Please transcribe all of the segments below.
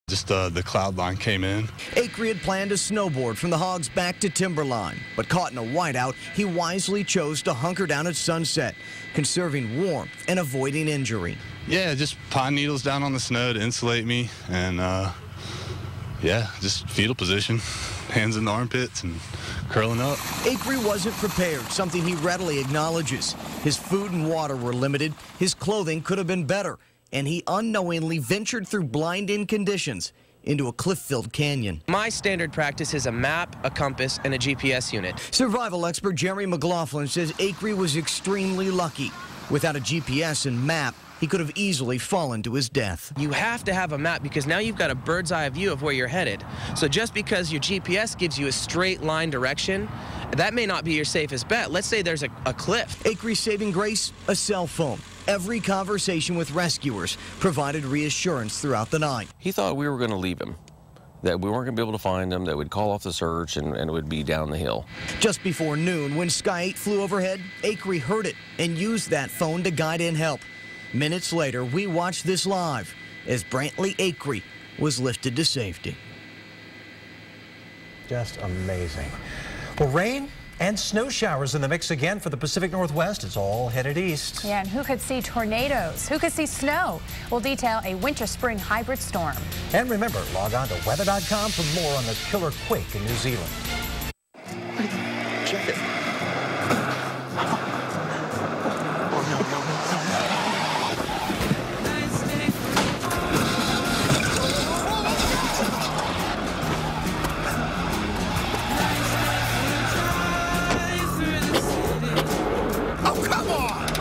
Just the cloud line came in. Acree had planned to snowboard from the Hogs back to Timberline, but caught in a whiteout, he wisely chose to hunker down at sunset, conserving warmth and avoiding injury. Yeah, just pine needles down on the snow to insulate me, and yeah, just fetal position, hands in the armpits and curling up. Acree wasn't prepared, something he readily acknowledges. His food and water were limited, his clothing could have been better, and he unknowingly ventured through blinding conditions into a cliff-filled canyon. My standard practice is a map, a compass, and a GPS unit. Survival expert Jerry McLaughlin says Acree was extremely lucky. Without a GPS and map, he could have easily fallen to his death. You have to have a map because now you've got a bird's eye view of where you're headed. So just because your GPS gives you a straight line direction, that may not be your safest bet. Let's say there's a cliff. Acree's saving grace, a cell phone. Every conversation with rescuers provided reassurance throughout the night. He thought we were going to leave him, that we weren't going to be able to find him, that we'd call off the search and it would be down the hill. Just before noon, when Sky 8 flew overhead, Acree heard it and used that phone to guide in help. Minutes later, we watched this live as Brantley Acree was lifted to safety. Just amazing. Well, rain and snow showers in the mix again for the Pacific Northwest. It's all headed east. Yeah, and who could see tornadoes? Who could see snow? We'll detail a winter-spring hybrid storm. And remember, log on to weather.com for more on the killer quake in New Zealand. Check it.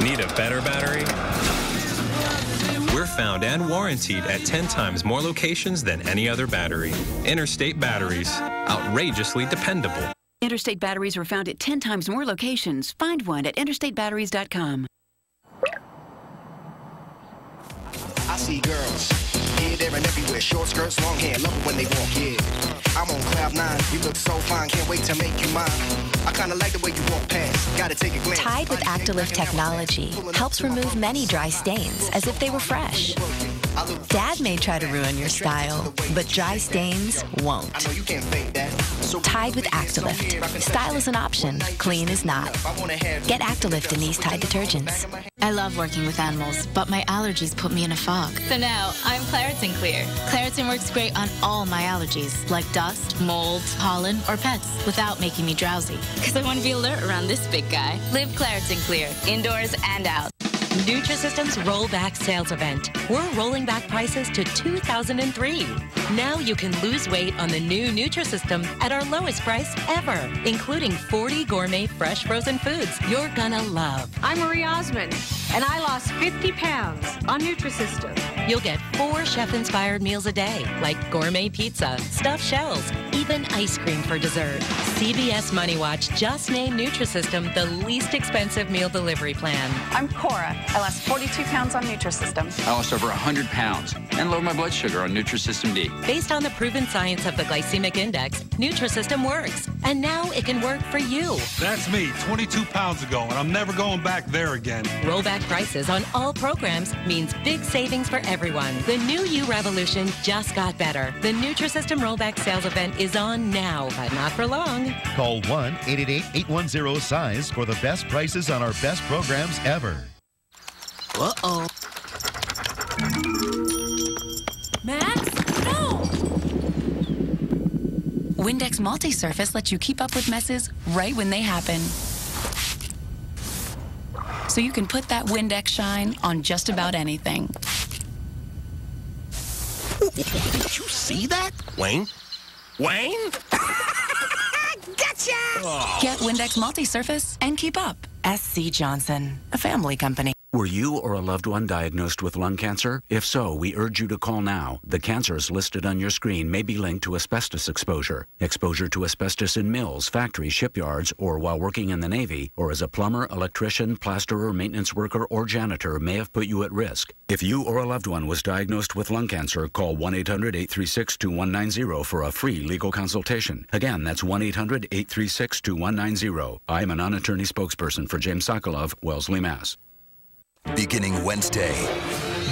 Need a better battery? We're found and warranted at 10 times more locations than any other battery. Interstate Batteries. Outrageously dependable. Interstate Batteries were found at 10 times more locations. Find one at interstatebatteries.com. I see girls here, there, and everywhere. Short skirts, long hair, love it when they walk, yeah. I'm on cloud 9, you look so fine, can't wait to make you mine. I kinda like the way you walk past, gotta take a glance. Tide with Actilift technology helps remove many dry stains as if they were fresh. Dad may try to ruin your style, but dry stains won't. Tide with Actilift. Style is an option, clean is not. Get Actilift in these Tide detergents. I love working with animals, but my allergies put me in a fog. So now, I'm Claritin Clear. Claritin works great on all my allergies, like dust, mold, pollen, or pets, without making me drowsy. Because I want to be alert around this big guy. Live Claritin Clear, indoors and out. Nutrisystem's Rollback Sales Event. We're rolling back prices to 2003. Now you can lose weight on the new Nutrisystem at our lowest price ever, including 40 gourmet fresh frozen foods you're gonna love. I'm Marie Osmond, and I lost 50 pounds on Nutrisystem. You'll get 4 chef-inspired meals a day, like gourmet pizza, stuffed shells, even ice cream for dessert. CBS Money Watch just named Nutrisystem the least expensive meal delivery plan. I'm Cora. I lost 42 pounds on Nutrisystem. I lost over 100 pounds and lowered my blood sugar on Nutrisystem D. Based on the proven science of the glycemic index, Nutrisystem works. And now it can work for you. That's me, 22 pounds ago, and I'm never going back there again. Rollback prices on all programs means big savings for everyone. The new You revolution just got better. The Nutrisystem Rollback Sales Event is on now, but not for long. Call 1-888-810-SIZE for the best prices on our best programs ever. Uh-oh. Max? No! Windex Multi-Surface lets you keep up with messes right when they happen. So you can put that Windex shine on just about anything. Did you see that? Wayne? Wayne? Gotcha! Oh. Get Windex Multi-Surface and keep up. SC Johnson, a family company. Were you or a loved one diagnosed with lung cancer? If so, we urge you to call now. The cancers listed on your screen may be linked to asbestos exposure. Exposure to asbestos in mills, factories, shipyards, or while working in the Navy, or as a plumber, electrician, plasterer, maintenance worker, or janitor may have put you at risk. If you or a loved one was diagnosed with lung cancer, call 1-800-836-2190 for a free legal consultation. Again, that's 1-800-836-2190. I am a non-attorney spokesperson for James Sokolov, Wellesley, Mass. Beginning Wednesday,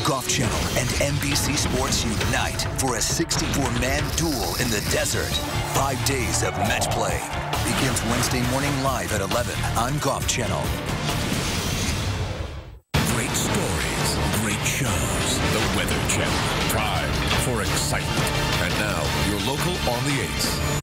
Golf Channel and NBC Sports unite for a 64-man duel in the desert. 5 days of match play. Begins Wednesday morning live at 11 on Golf Channel. Great stories, great shows. The Weather Channel. Prime for excitement. And now, your local on the 8s.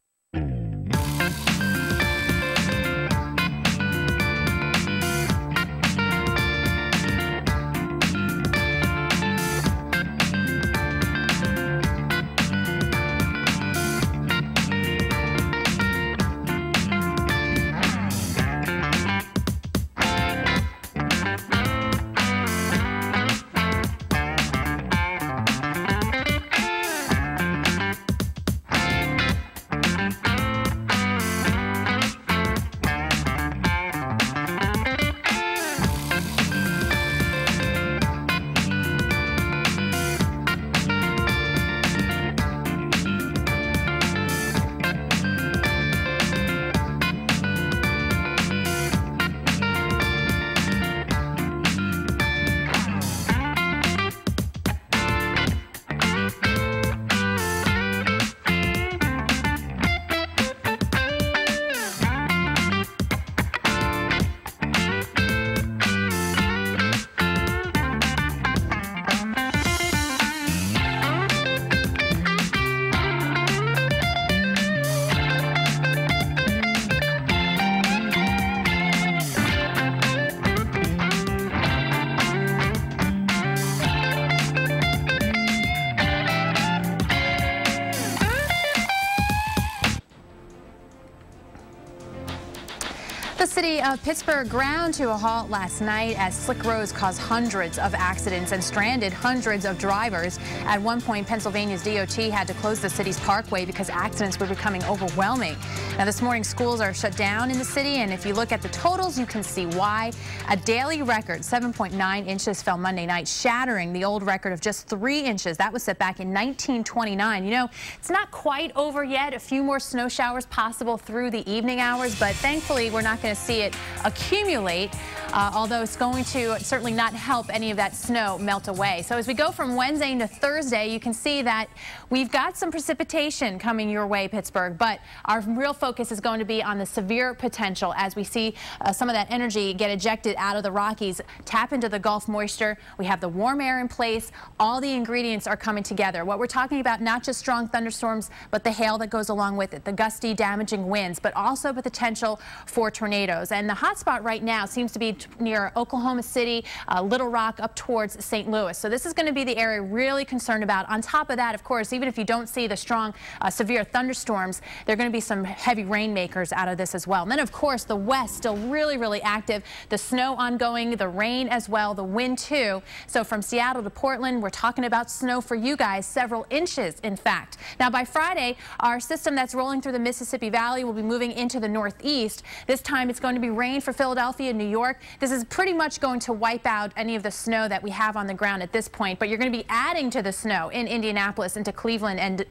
The city of Pittsburgh ground to a halt last night as slick roads caused hundreds of accidents and stranded hundreds of drivers. At one point, Pennsylvania's DOT had to close the city's parkway because accidents were becoming overwhelming. Now, this morning, schools are shut down in the city, and if you look at the totals, you can see why. A daily record, 7.9 inches, fell Monday night, shattering the old record of just 3 inches. That was set back in 1929. You know, it's not quite over yet. A few more snow showers possible through the evening hours, but thankfully, we're not going to see it accumulate, although it's going to certainly not help any of that snow melt away. So as we go from Wednesday to Thursday, you can see that we've got some precipitation coming your way, Pittsburgh, but our real focus is going to be on the severe potential as we see some of that energy get ejected out of the Rockies, tap into the Gulf moisture. We have the warm air in place. All the ingredients are coming together. What we're talking about, not just strong thunderstorms, but the hail that goes along with it, the gusty, damaging winds, but also the potential for tornadoes. And the hot spot right now seems to be near Oklahoma City, Little Rock, up towards St. Louis. So this is going to be the area really concerned about. On top of that, of course, even if you don't see the strong, severe thunderstorms, there are going to be some heavy rainmakers out of this as well. And then, of course, the west still really, really active. The snow ongoing, the rain as well, the wind too. So from Seattle to Portland, we're talking about snow for you guys, several inches, in fact. Now, by Friday, our system that's rolling through the Mississippi Valley will be moving into the northeast. This time, it's going to be rain for Philadelphia and New York. This is pretty much going to wipe out any of the snow that we have on the ground at this point, but you're going to be adding to the snow in Indianapolis, into Cleveland, and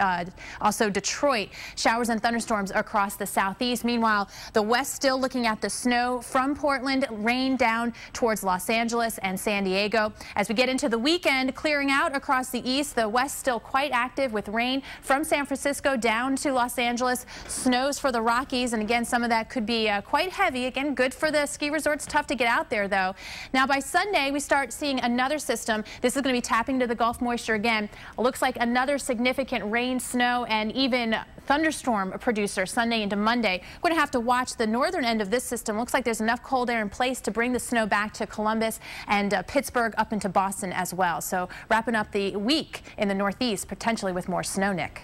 also Detroit. Showers and thunderstorms across the southeast. Meanwhile, the west still looking at the snow from Portland, rain down towards Los Angeles and San Diego. As we get into the weekend, clearing out across the east, the west still quite active with rain from San Francisco down to Los Angeles. Snows for the Rockies, and again, some of that could be quite heavy. Again, good for the ski resorts. Tough to get out there, though. Now, by Sunday, we start seeing another system. This is going to be tapping to the Gulf moisture again. It looks like another significant rain, snow, and even thunderstorm producer Sunday into Monday. We're going to have to watch the northern end of this system. Looks like there's enough cold air in place to bring the snow back to Columbus and Pittsburgh up into Boston as well. So wrapping up the week in the northeast, potentially with more snow, Nick.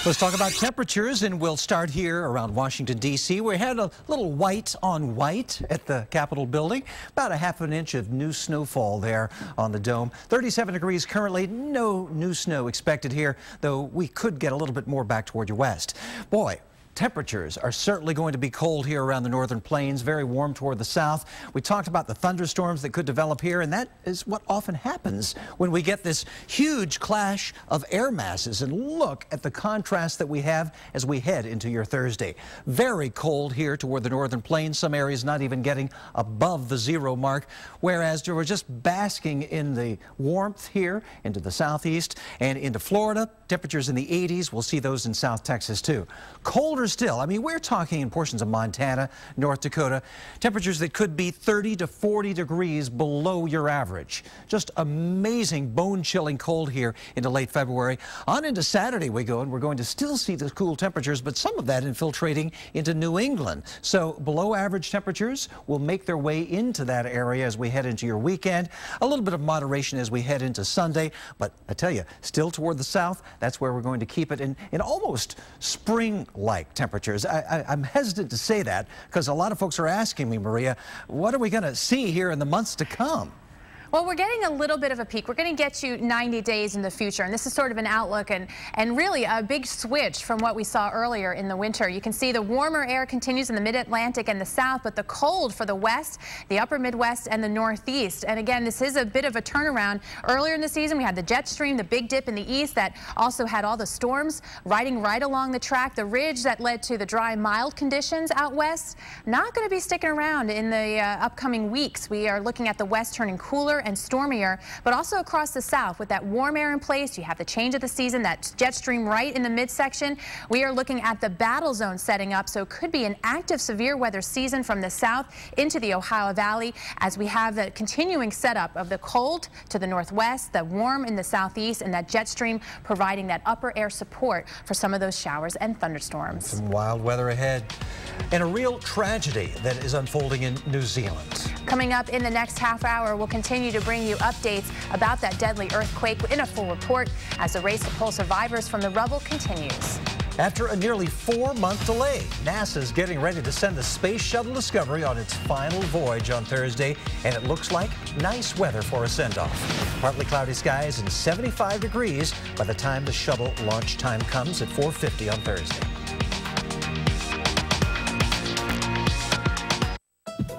Let's talk about temperatures, and we'll start here around Washington, D.C. We had a little white on white at the Capitol building, about a half an inch of new snowfall there on the dome. 37 degrees currently, no new snow expected here, though we could get a little bit more back toward your west. Boy, temperatures are certainly going to be cold here around the northern plains, very warm toward the south. We talked about the thunderstorms that could develop here, and that is what often happens when we get this huge clash of air masses. And look at the contrast that we have as we head into your Thursday. Very cold here toward the northern plains, some areas not even getting above the 0 mark, whereas we're just basking in the warmth here into the southeast and into Florida. Temperatures in the 80s. We'll see those in South Texas too. Colder still. I mean, we're talking in portions of Montana, North Dakota, temperatures that could be 30 to 40 degrees below your average. Just amazing, bone-chilling cold here into late February. On into Saturday we go, and we're going to still see the cool temperatures, but some of that infiltrating into New England. So below average temperatures will make their way into that area as we head into your weekend. A little bit of moderation as we head into Sunday, but I tell you, still toward the south, that's where we're going to keep it in almost spring-like temperatures. I'm hesitant to say that because a lot of folks are asking me, Maria, what are we going to see here in the months to come? Well, we're getting a little bit of a peak. We're going to get you 90 days in the future, and this is sort of an outlook and really a big switch from what we saw earlier in the winter. You can see the warmer air continues in the mid-Atlantic and the south, but the cold for the west, the upper Midwest, and the northeast. And again, this is a bit of a turnaround. Earlier in the season, we had the jet stream, the big dip in the east that also had all the storms riding right along the track. The ridge that led to the dry, mild conditions out west, not going to be sticking around in the upcoming weeks. We are looking at the west turning cooler and stormier, but also across the south with that warm air in place. You have the change of the season, that jet stream right in the midsection. We are looking at the battle zone setting up, so it could be an active severe weather season from the south into the Ohio Valley as we have the continuing setup of the cold to the northwest, the warm in the southeast, and that jet stream providing that upper air support for some of those showers and thunderstorms. Some wild weather ahead and a real tragedy that is unfolding in New Zealand. Coming up in the next half hour, we'll continue to bring you updates about that deadly earthquake in a full report as the race to pull survivors from the rubble continues. After a nearly 4-month delay, NASA's getting ready to send the Space Shuttle Discovery on its final voyage on Thursday, and it looks like nice weather for a send-off. Partly cloudy skies and 75 degrees by the time the shuttle launch time comes at 4:50 on Thursday.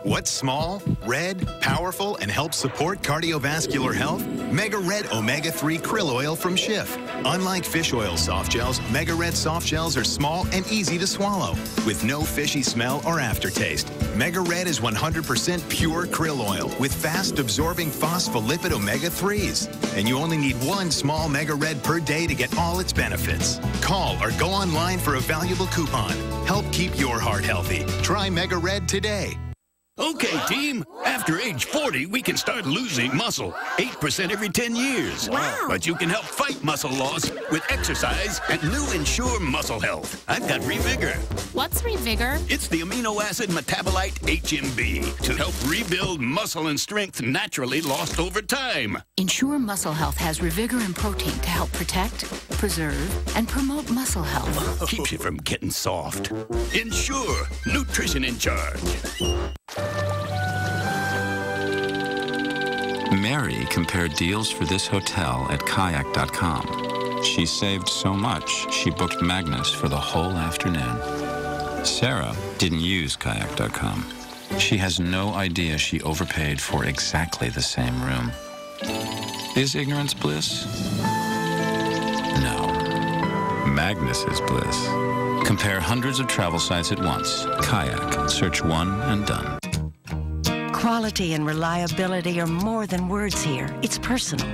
What's small, red, powerful, and helps support cardiovascular health? Mega Red Omega-3 Krill Oil from Schiff. Unlike fish oil soft gels, Mega Red soft gels are small and easy to swallow, with no fishy smell or aftertaste. Mega Red is 100% pure krill oil with fast-absorbing phospholipid omega-3s. And you only need one small Mega Red per day to get all its benefits. Call or go online for a valuable coupon. Help keep your heart healthy. Try Mega Red today. Okay, team. After age 40, we can start losing muscle. 8% every 10 years. Wow. But you can help fight muscle loss with exercise and new Ensure Muscle Health. I've got Revigor. What's Revigor? It's the amino acid metabolite HMB to help rebuild muscle and strength naturally lost over time. Ensure Muscle Health has Revigor and protein to help protect, preserve, and promote muscle health. Keeps you from getting soft. Ensure. Nutrition in charge. Mary compared deals for this hotel at kayak.com. She saved so much, she booked Magnus for the whole afternoon. Sarah didn't use kayak.com. She has no idea she overpaid for exactly the same room. Is ignorance bliss? No. Magnus is bliss. Compare hundreds of travel sites at once. Kayak. Search one and done. Quality and reliability are more than words here. It's personal.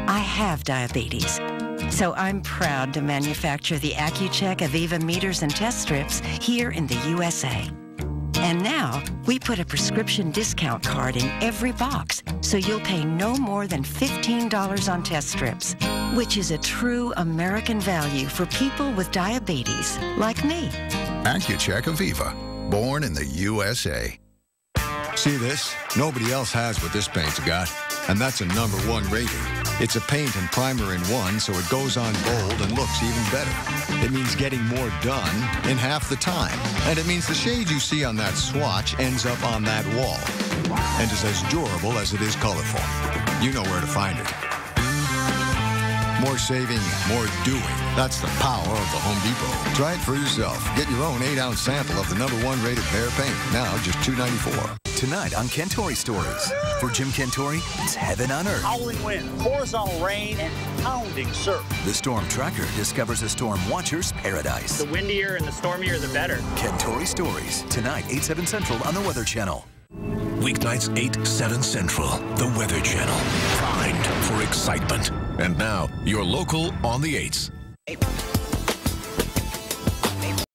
I have diabetes, so I'm proud to manufacture the Accu-Chek Aviva meters and test strips here in the USA. And now, we put a prescription discount card in every box, so you'll pay no more than $15 on test strips, which is a true American value for people with diabetes, like me. Accu-Chek Aviva, born in the USA. See this? Nobody else has what this paint's got, and that's a #1 rating. It's a paint and primer in one, so it goes on bold and looks even better. It means getting more done in half the time, and it means the shade you see on that swatch ends up on that wall, and is as durable as it is colorful. You know where to find it. More saving, more doing. That's the power of the Home Depot. Try it for yourself. Get your own 8-ounce sample of the #1 rated Behr paint. Now just $2.94. Tonight on Cantore Stories. For Jim Cantore, it's heaven on earth. Howling wind, horizontal rain, and pounding surf. The Storm Tracker discovers a storm watcher's paradise. The windier and the stormier, the better. Cantore Stories. Tonight, 8/7 Central on the Weather Channel. Weeknights 8/7 Central, the Weather Channel. Primed for excitement. And now, your local on the 8s.